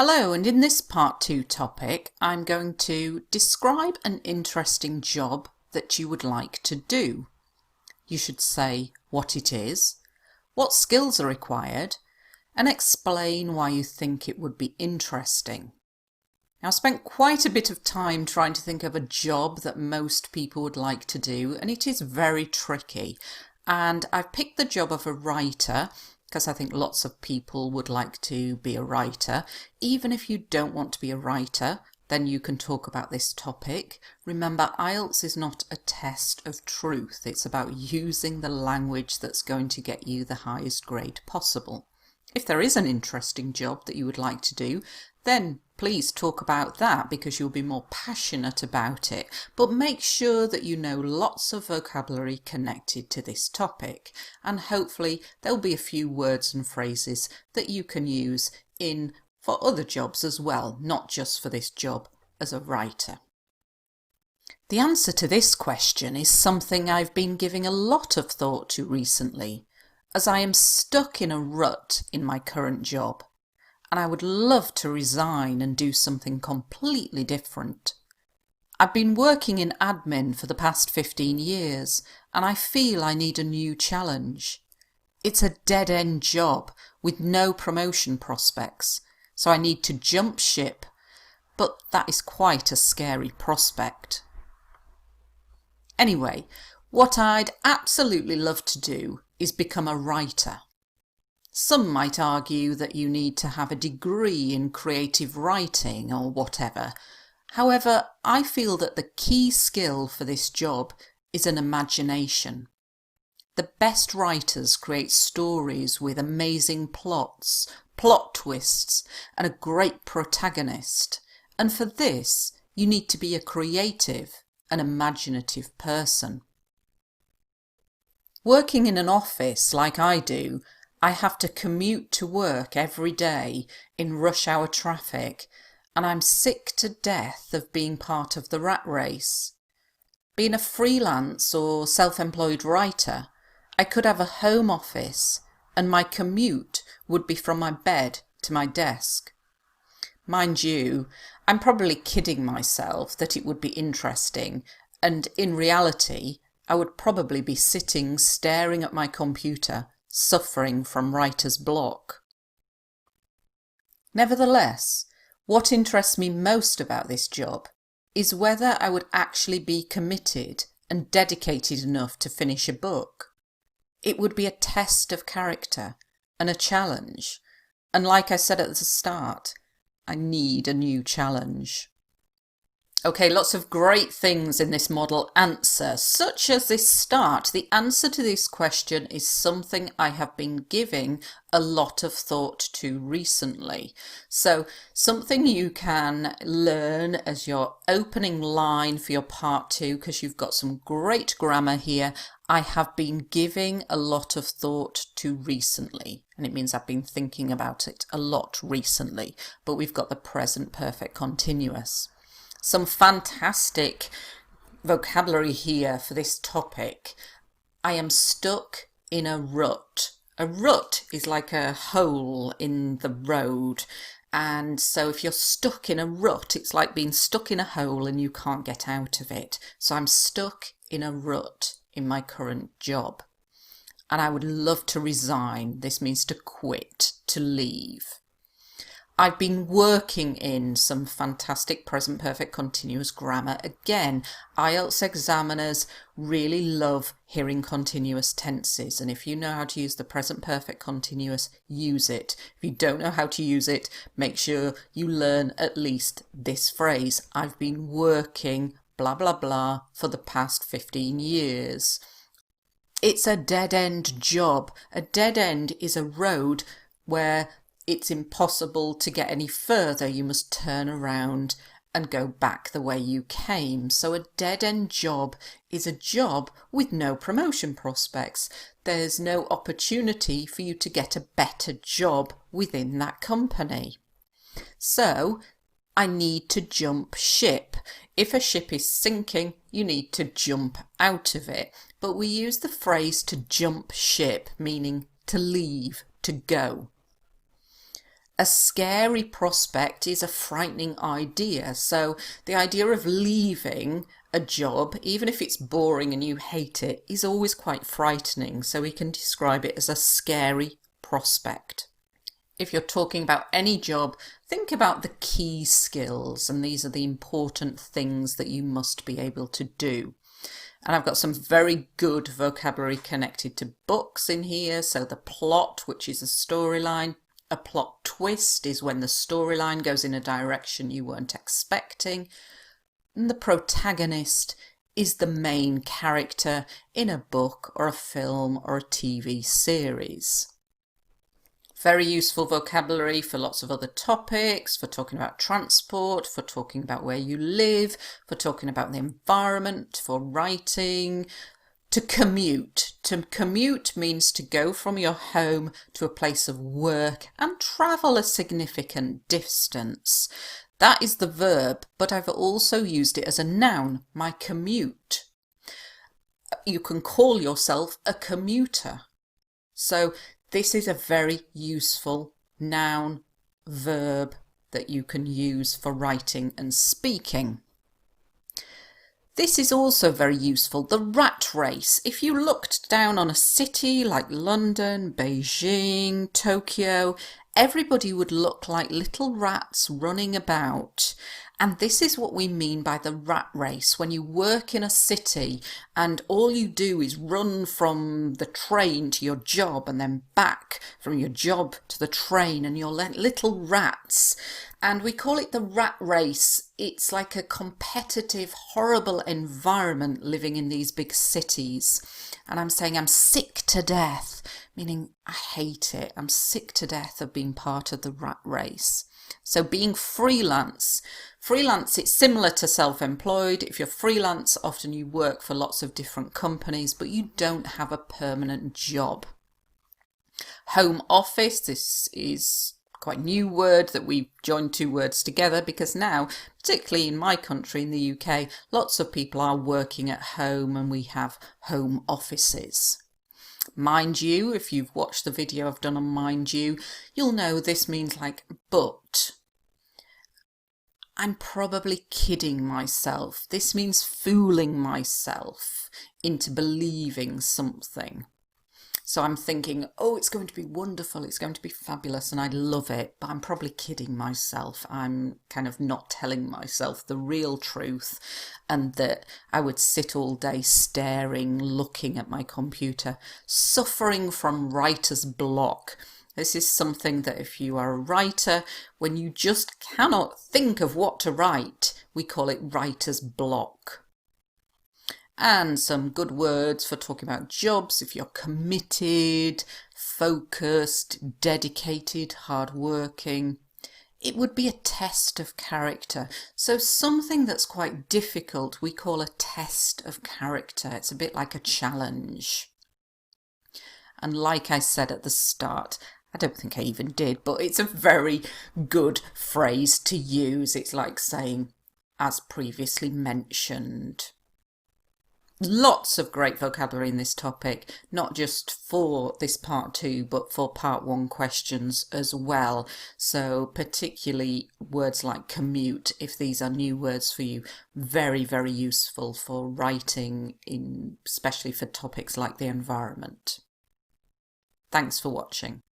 Hello, and in this part 2 topic, I'm going to describe an interesting job that you would like to do. You should say what it is, what skills are required, and explain why you think it would be interesting. Now, I spent quite a bit of time trying to think of a job that most people would like to do, and it is very tricky. And I've picked the job of a writer because I think lots of people would like to be a writer. Even if you don't want to be a writer, then you can talk about this topic. Remember, IELTS is not a test of truth. It's about using the language that's going to get you the highest grade possible. If there is an interesting job that you would like to do, then please talk about that because you'll be more passionate about it. But make sure that you know lots of vocabulary connected to this topic, and hopefully there'll be a few words and phrases that you can use for other jobs as well, not just for this job as a writer. The answer to this question is something I've been giving a lot of thought to recently, as I am stuck in a rut in my current job, and I would love to resign and do something completely different. I've been working in admin for the past 15 years, and I feel I need a new challenge. It's a dead-end job with no promotion prospects, so I need to jump ship, but that is quite a scary prospect. Anyway, what I'd absolutely love to do is become a writer. Some might argue that you need to have a degree in creative writing or whatever. However, I feel that the key skill for this job is an imagination. The best writers create stories with amazing plots, plot twists, and a great protagonist. And for this, you need to be a creative and imaginative person. Working in an office like I do, I have to commute to work every day in rush hour traffic, and I'm sick to death of being part of the rat race. Being a freelance or self-employed writer, I could have a home office, and my commute would be from my bed to my desk. Mind you, I'm probably kidding myself that it would be interesting, and in reality, I would probably be sitting staring at my computer, suffering from writer's block. Nevertheless, what interests me most about this job is whether I would actually be committed and dedicated enough to finish a book. It would be a test of character and a challenge, and like I said at the start, I need a new challenge. Okay, lots of great things in this model answer, such as this start. The answer to this question is something I have been giving a lot of thought to recently. So something you can learn as your opening line for your part 2, because you've got some great grammar here. I have been giving a lot of thought to recently, and it means I've been thinking about it a lot recently, but we've got the present perfect continuous. Some fantastic vocabulary here for this topic. I am stuck in a rut. A rut is like a hole in the road, and so if you're stuck in a rut, it's like being stuck in a hole and you can't get out of it. So I'm stuck in a rut in my current job, and I would love to resign. This means to quit, to leave. I've been working in some fantastic present perfect continuous grammar. Again, IELTS examiners really love hearing continuous tenses, and if you know how to use the present perfect continuous, use it. If you don't know how to use it, make sure you learn at least this phrase. I've been working blah blah blah for the past 15 years. It's a dead-end job. A dead end is a road where it's impossible to get any further. You must turn around and go back the way you came. So a dead-end job is a job with no promotion prospects. There's no opportunity for you to get a better job within that company. So I need to jump ship. If a ship is sinking, you need to jump out of it. But we use the phrase to jump ship, meaning to leave, to go. A scary prospect is a frightening idea. So the idea of leaving a job, even if it's boring and you hate it, is always quite frightening. So we can describe it as a scary prospect. If you're talking about any job, think about the key skills, and these are the important things that you must be able to do. And I've got some very good vocabulary connected to books in here. So the plot, which is a storyline. A plot twist is when the storyline goes in a direction you weren't expecting. And the protagonist is the main character in a book or a film or a TV series. Very useful vocabulary for lots of other topics, for talking about transport, for talking about where you live, for talking about the environment, for writing. To commute. To commute means to go from your home to a place of work and travel a significant distance. That is the verb, but I've also used it as a noun, my commute. You can call yourself a commuter. So this is a very useful noun, verb that you can use for writing and speaking. This is also very useful, the rat race. If you looked down on a city like London, Beijing, Tokyo, everybody would look like little rats running about. And this is what we mean by the rat race. When you work in a city and all you do is run from the train to your job and then back from your job to the train, and you're little rats. And we call it the rat race. It's like a competitive, horrible environment living in these big cities. And I'm saying I'm sick to death, meaning I hate it. I'm sick to death of being part of the rat race. So being freelance, it's similar to self-employed. If you're freelance, often you work for lots of different companies, but you don't have a permanent job. Home office, this is quite a new word that we've joined two words together, because now, particularly in my country, in the UK, lots of people are working at home and we have home offices. Mind you, if you've watched the video I've done on Mind You, you'll know this means like but. I'm probably kidding myself. This means fooling myself into believing something. So I'm thinking, oh, it's going to be wonderful, it's going to be fabulous, and I love it, but I'm probably kidding myself. I'm kind of not telling myself the real truth, and that I would sit all day staring, looking at my computer, suffering from writer's block. This is something that if you are a writer, when you just cannot think of what to write, we call it writer's block. And some good words for talking about jobs: if you're committed, focused, dedicated, hardworking. It would be a test of character. So something that's quite difficult we call a test of character. It's a bit like a challenge. And like I said at the start, I don't think I even did, but it's a very good phrase to use. It's like saying, as previously mentioned. Lots of great vocabulary in this topic, not just for this part 2, but for part 1 questions as well. So particularly words like commute, if these are new words for you, very, very useful for writing, especially for topics like the environment. Thanks for watching.